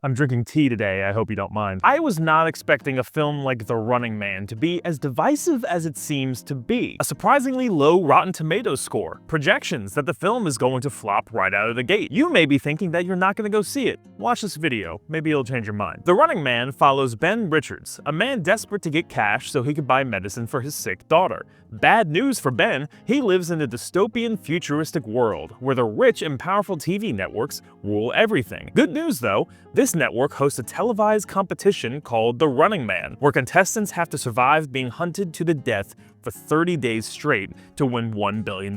I'm drinking tea today, I hope you don't mind. I was not expecting a film like The Running Man to be as divisive as it seems to be. A surprisingly low Rotten Tomatoes score. Projections that the film is going to flop right out of the gate. You may be thinking that you're not going to go see it. Watch this video, maybe it'll change your mind. The Running Man follows Ben Richards, a man desperate to get cash so he could buy medicine for his sick daughter. Bad news for Ben, he lives in a dystopian futuristic world where the rich and powerful TV networks rule everything. Good news though, this network hosts a televised competition called The Running Man, where contestants have to survive being hunted to the death for 30 days straight to win $1 billion.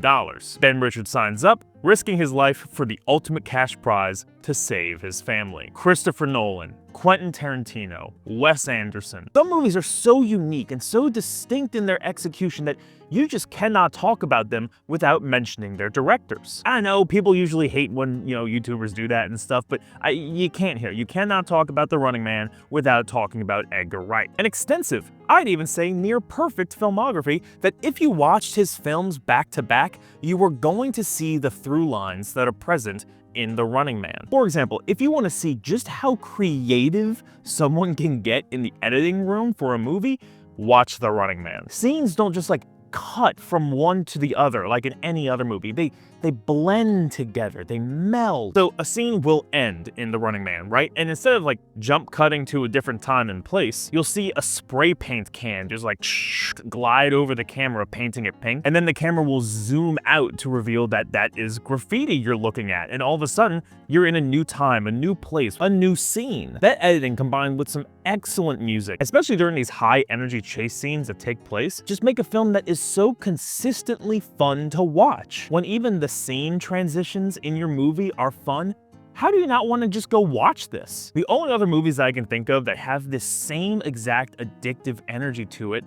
Ben Richards signs up, risking his life for the ultimate cash prize to save his family. Christopher Nolan, Quentin Tarantino, Wes Anderson. Some movies are so unique and so distinct in their execution that you just cannot talk about them without mentioning their directors. I know people usually hate when, YouTubers do that and stuff, but you can't here. You cannot talk about The Running Man without talking about Edgar Wright. An extensive, I'd even say near perfect filmography that if you watched his films back to back, you were going to see the through lines that are present in The Running Man. For example, if you want to see just how creative someone can get in the editing room for a movie, watch The Running Man. Scenes don't just cut from one to the other like in any other movie. They blend together, they meld. So a scene will end in The Running Man, right? And instead of jump cutting to a different time and place, you'll see a spray paint can just glide over the camera, painting it pink. And then the camera will zoom out to reveal that that is graffiti you're looking at. And all of a sudden, you're in a new time, a new place, a new scene. That editing combined with some excellent music, especially during these high energy chase scenes that take place, just make a film that is so consistently fun to watch. When even the scene transitions in your movie are fun, how do you not want to just go watch this? The only other movies I can think of that have this same exact addictive energy to it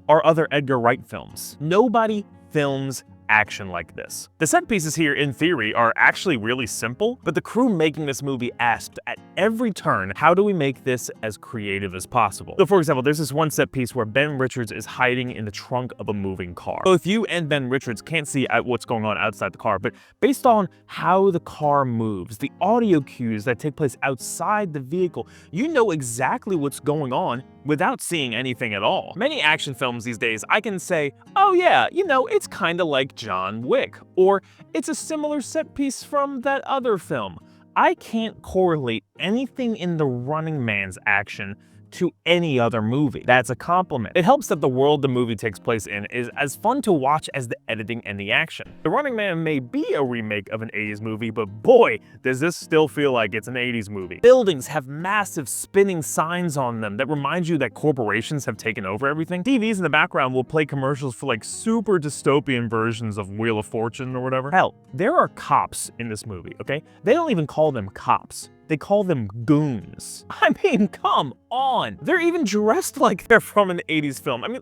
are other Edgar Wright films. Nobody films action like this. The set pieces here, in theory, are actually really simple, but the crew making this movie asked at every turn, how do we make this as creative as possible? So for example, there's this one set piece where Ben Richards is hiding in the trunk of a moving car. Both you and Ben Richards can't see what's going on outside the car, but based on how the car moves, the audio cues that take place outside the vehicle, you know exactly what's going on without seeing anything at all. Many action films these days, I can say, oh yeah, it's kind of like John Wick, or it's a similar set piece from that other film. I can't correlate anything in The Running Man's action to any other movie. That's a compliment. It helps that the world the movie takes place in is as fun to watch as the editing and the action. The Running Man may be a remake of an 80s movie, but boy, does this still feel like it's an 80s movie. Buildings have massive spinning signs on them that remind you that corporations have taken over everything. TVs in the background will play commercials for super dystopian versions of Wheel of Fortune or whatever. Hell, there are cops in this movie, okay? They don't even call them cops. They call them goons. I mean, come on. They're even dressed like they're from an 80s film. I mean,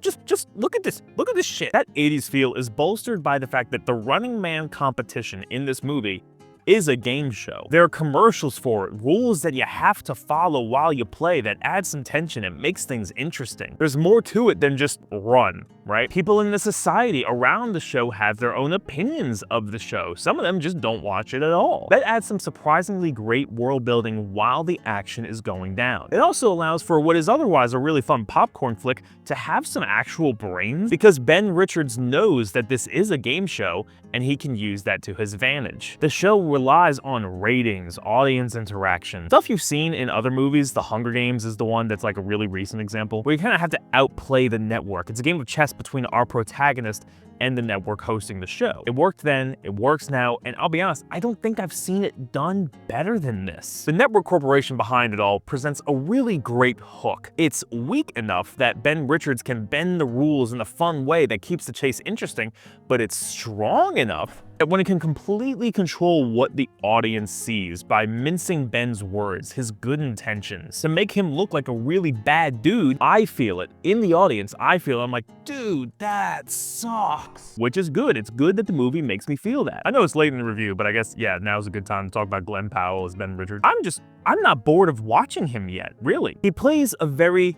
just look at this. Look at this shit. That 80s feel is bolstered by the fact that the Running Man competition in this movie is a game show. There are commercials for it, rules that you have to follow while you play that add some tension and makes things interesting. There's more to it than just run, right? People in the society around the show have their own opinions of the show. Some of them just don't watch it at all. That adds some surprisingly great world building while the action is going down. It also allows for what is otherwise a really fun popcorn flick to have some actual brains, because Ben Richards knows that this is a game show and he can use that to his advantage. The show relies on ratings, audience interaction. Stuff you've seen in other movies. The Hunger Games is the one that's a really recent example, where you kind of have to outplay the network. It's a game of chess between our protagonist and the network hosting the show. It worked then, it works now, and I'll be honest, I don't think I've seen it done better than this. The network corporation behind it all presents a really great hook. It's weak enough that Ben Richards can bend the rules in a fun way that keeps the chase interesting, but it's strong enough that when it can completely control what the audience sees by mincing Ben's words, his good intentions, to make him look like a really bad dude, I feel it. In the audience, I'm like, dude, that sucks. Which is good. It's good that the movie makes me feel that. I know it's late in the review, but I guess, yeah, now's a good time to talk about Glenn Powell as Ben Richards. I'm not bored of watching him yet, really. He plays a very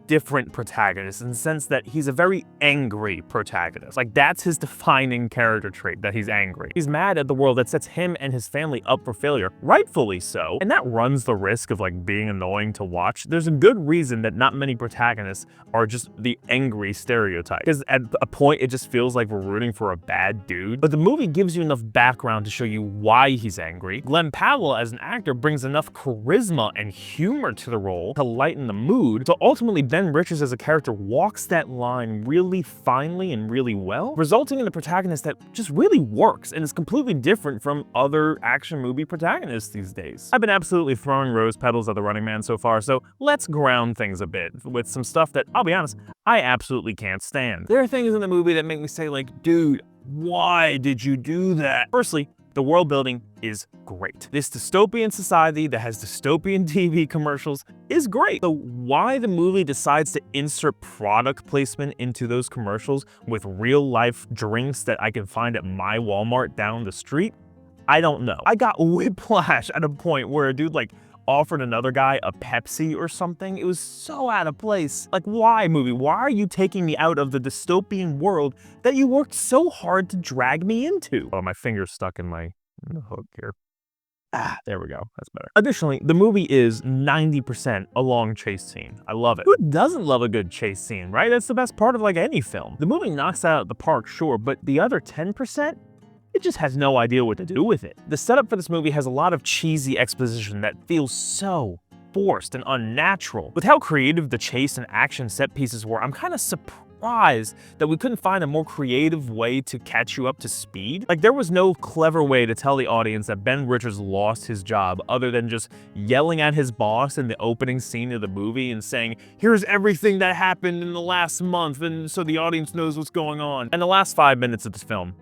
different protagonist in the sense that he's a very angry protagonist. Like, that's his defining character trait, that he's angry. He's mad at the world that sets him and his family up for failure, rightfully so, and that runs the risk of like being annoying to watch. There's a good reason that not many protagonists are just the angry stereotype, because at a point it just feels like we're rooting for a bad dude. But the movie gives you enough background to show you why he's angry. Glenn Powell as an actor brings enough charisma and humor to the role to lighten the mood, so ultimately Ben Richards as a character walks that line really finely and really well, resulting in a protagonist that just really works and is completely different from other action movie protagonists these days. I've been absolutely throwing rose petals at The Running Man so far, so let's ground things a bit with some stuff that, I'll be honest, I absolutely can't stand. There are things in the movie that make me say like, dude, why did you do that? Firstly, the world building is great. This dystopian society that has dystopian TV commercials is great. So why the movie decides to insert product placement into those commercials with real life drinks that I can find at my Walmart down the street, I don't know. I got whiplash at a point where a dude like offered another guy a Pepsi or something. It was so out of place. Like, why, movie? Why are you taking me out of the dystopian world that you worked so hard to drag me into? Oh, my finger's stuck in the hook here. Ah, there we go. That's better. Additionally, the movie is 90% a long chase scene. I love it. Who doesn't love a good chase scene, right? That's the best part of like any film. The movie knocks that out of the park, sure, but the other 10%? It just has no idea what to do with it. The setup for this movie has a lot of cheesy exposition that feels so forced and unnatural. With how creative the chase and action set pieces were, I'm kind of surprised that we couldn't find a more creative way to catch you up to speed. Like, there was no clever way to tell the audience that Ben Richards lost his job other than just yelling at his boss in the opening scene of the movie and saying, here's everything that happened in the last month, and so the audience knows what's going on. And the last 5 minutes of this film,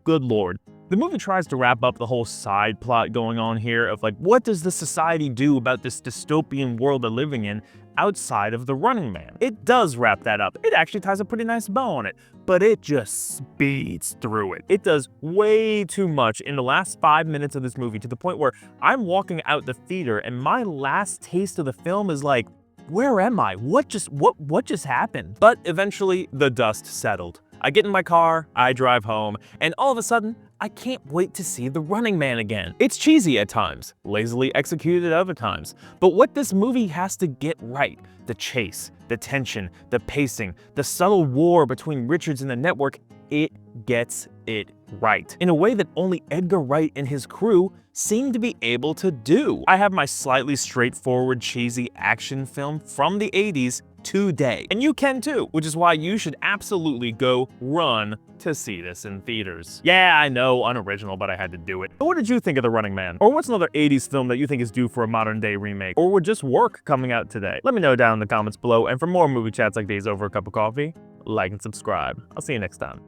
good lord. The movie tries to wrap up the whole side plot going on here of like, what does the society do about this dystopian world they're living in outside of The Running Man? It does wrap that up. It actually ties a pretty nice bow on it, but it just speeds through it. It does way too much in the last 5 minutes of this movie to the point where I'm walking out the theater and my last taste of the film is like, where am I? What just happened? But eventually the dust settled. I get in my car, I drive home, and all of a sudden, I can't wait to see The Running Man again. It's cheesy at times, lazily executed at other times, but what this movie has to get right, the chase, the tension, the pacing, the subtle war between Richards and the network, it gets it right in a way that only Edgar Wright and his crew seem to be able to do. I have my slightly straightforward, cheesy action film from the 80s today, and you can too, which is why you should absolutely go run to see this in theaters. Yeah, I know, unoriginal, but I had to do it. But what did you think of The Running Man? Or what's another 80s film that you think is due for a modern day remake? Or would just work coming out today? Let me know down in the comments below, and for more movie chats like these over a cup of coffee, like and subscribe. I'll see you next time.